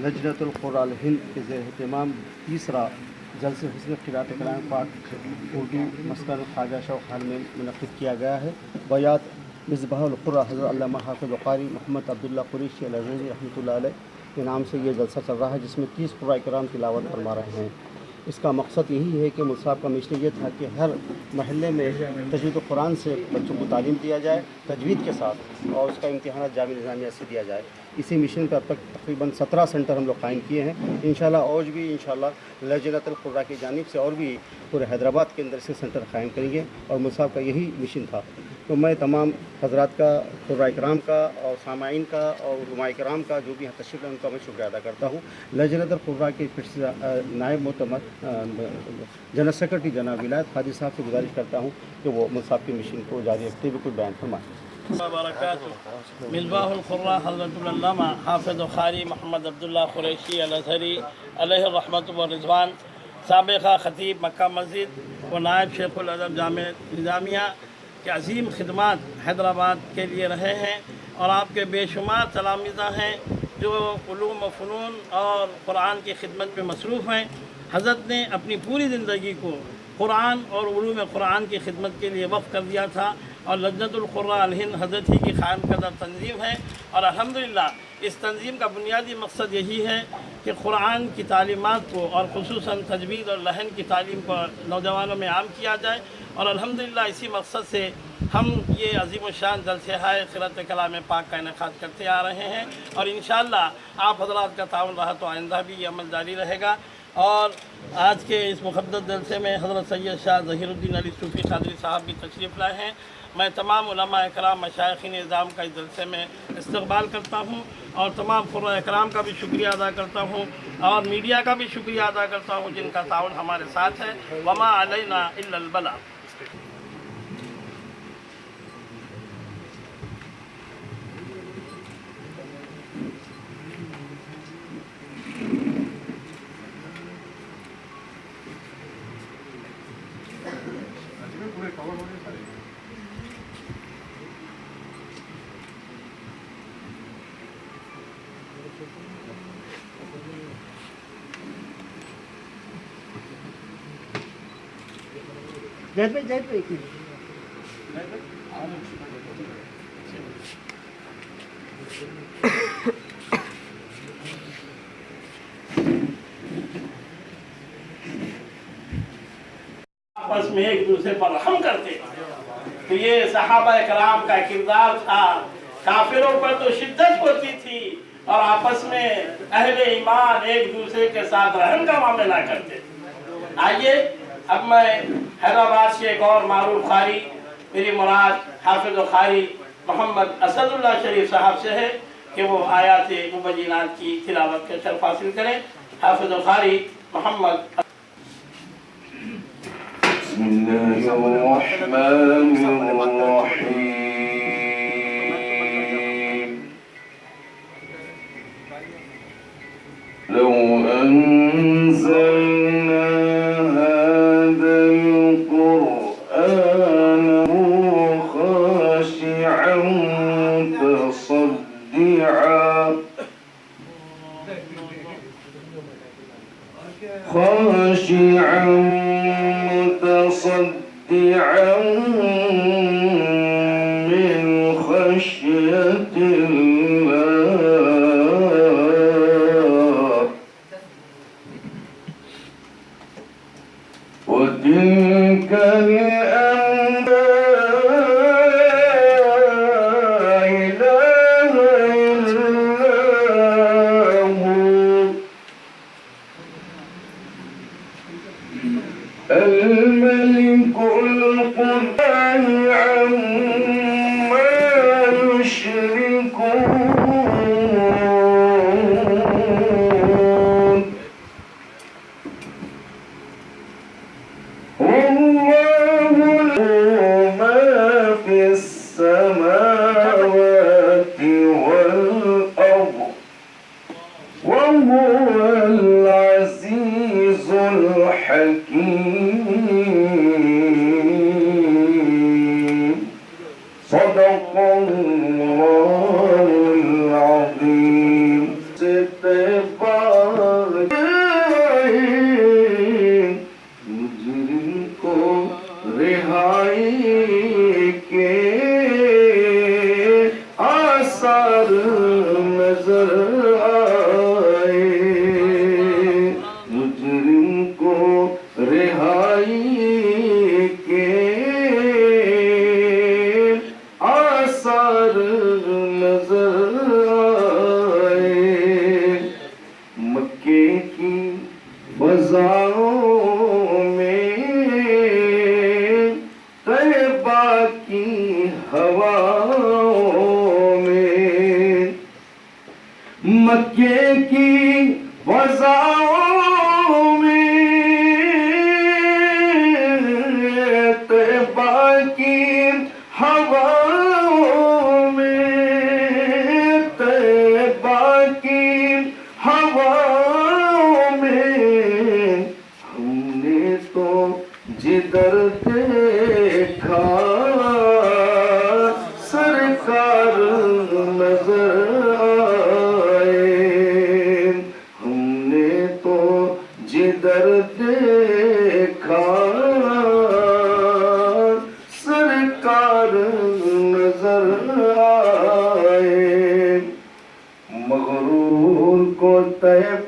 लजनतुल क़ुरान हिंद के ज़ेर-ए-एहतिमाम तीसरा जलसे हुस्न क़िराअत कलाम पाक उर्दू मस्कन ख्वाजा शौक़ हाल में मुनक़्क़िद किया गया है। बयात मिसबाहुल क़ुर्रा हज़रत अल्लामा हाफ़िज़ क़ारी मोहम्मद अब्दुल्ला क़ुरैशी अल-अज़हरी रहमतुल्लाह अलैह के नाम से ये जलसा चल रहा है, जिसमें 30 क़ुर्रा किराम तिलावत फरमा रहे हैं। इसका मकसद यही है कि मुसाहब का मिशन ये था कि हर महल्ले में तजवीद कुरान से बच्चों को तालीम दिया जाए तजवीद के साथ, और उसका इम्तिहान जामिया निज़ामिया से दिया जाए। इसी मिशन पर अब तक तकरीबन 17 सेंटर हम लोग कायम किए हैं। इंशाल्लाह और भी इंशाल्लाह लजनतुल क़ुर्रा की जानिब से और भी पूरे हैदराबाद के अंदर से सेंटर कायम करेंगे, और मुसाहब का यही मिशन था। तो मैं तमाम हज़रात का, क़ुर्रा इकराम का और सामाईन का और उलमा इकराम का जो भी यहाँ तशरीफ़ है उनका मैं शुक्रिया अदा करता हूँ। लजनतुल क़ुर्रा के नायब मोतमद जनरल सेक्रेटरी जनाब विलायत क़ादी साहब से गुजारिश करता हूँ कि वो मुसाहब के मिशन को जारी रखते हुए कुछ बयान फरमाएँ। मिसबाहुल क़ुर्रा हज़रतुल अल्लामा हाफ़िज़ क़ारी मोहम्मद अब्दुल्ला क़ुरैशी अल-अज़हरी अलैहि रहमत व रिज़वान, साबिक़ा ख़तीब मक्का मस्जिद व नायब शेख़ुल अदब जामिया निज़ामिया के अज़ीम खिदमात हैदराबाद के लिए रहे हैं, और आपके बेशुमार तलामीज़ा हैं जो उलूम व फ़नून और क़ुरान की खिदमत में मसरूफ़ हैं। हज़रत ने अपनी पूरी ज़िंदगी को क़ुरान और उलूम क़ुरान की खिदमत के लिए वक़्फ़ कर दिया था, और लजनतुल क़ुर्रा अल हिंद हज़रत ही की क़ायम करदा तंज़ीम है। और अल्हम्दुलिल्लाह इस तंज़ीम का बुनियादी मकसद यही है कि क़ुरान की तालीमात को और ख़ुसूसन तजवीद और लहन की तालीम को नौजवानों में आम किया जाए। और अल्हम्दुलिल्लाह इसी मकसद से हम ये अज़ीम शान जलसे-ए क़िराअत कलाम पाक का इनेक़ाद करते आ रहे हैं, और इंशाअल्लाह आप हज़रात का ताउन रहा तो आइंदा भी ये अमल जारी रहेगा। और आज के इस मुक़द्दस जलसे में हज़रत सैयद शाह ज़हीरुद्दीन अली सूफ़ी क़ादरी साहब भी तशरीफ़ लाए हैं। मैं तमाम उलमा इकराम मशाइख़ निज़ाम का इस जलसे में इस्तक़बाल करता हूँ, और तमाम क़ुर्रा इकराम का भी शुक्रिया अदा करता हूँ, और मीडिया का भी शुक्रिया अदा करता हूँ जिनका ताउन हमारे साथ है। वमा अलैना इल्लल बला। जय पे आपस में एक दूसरे पर रहम करते। तो ये सहाबा कराम का किरदार था। काफिरों पर तो शिद्दत होती थी, और आपस में अहले ईमान एक दूसरे के साथ रहम का मामला करते थे। आइए अब मैं हैदराबाद से एक और मारूफ क़ारी, मेरी मुराद हाफ़िज़ क़ारी मोहम्मद असदुल्लाह शरीफ साहब से है कि वो आयात मुबय्यनात की तिलावत के शर्फ हासिल करें। हाफ़िज़ क़ारी मोहम्मद। لو أنزلنا هذا القرآن خاشعا متصدعا من خشية الله وتلك الملك القدوس عما يشركون والله له ما في السماوات والأرض وهو العزيز الحكيم صدق الله العظيم जिधर देखा सरकार नजर आए। हमने तो जिधर देखा सरकार नजर आए। मगरूर को तैब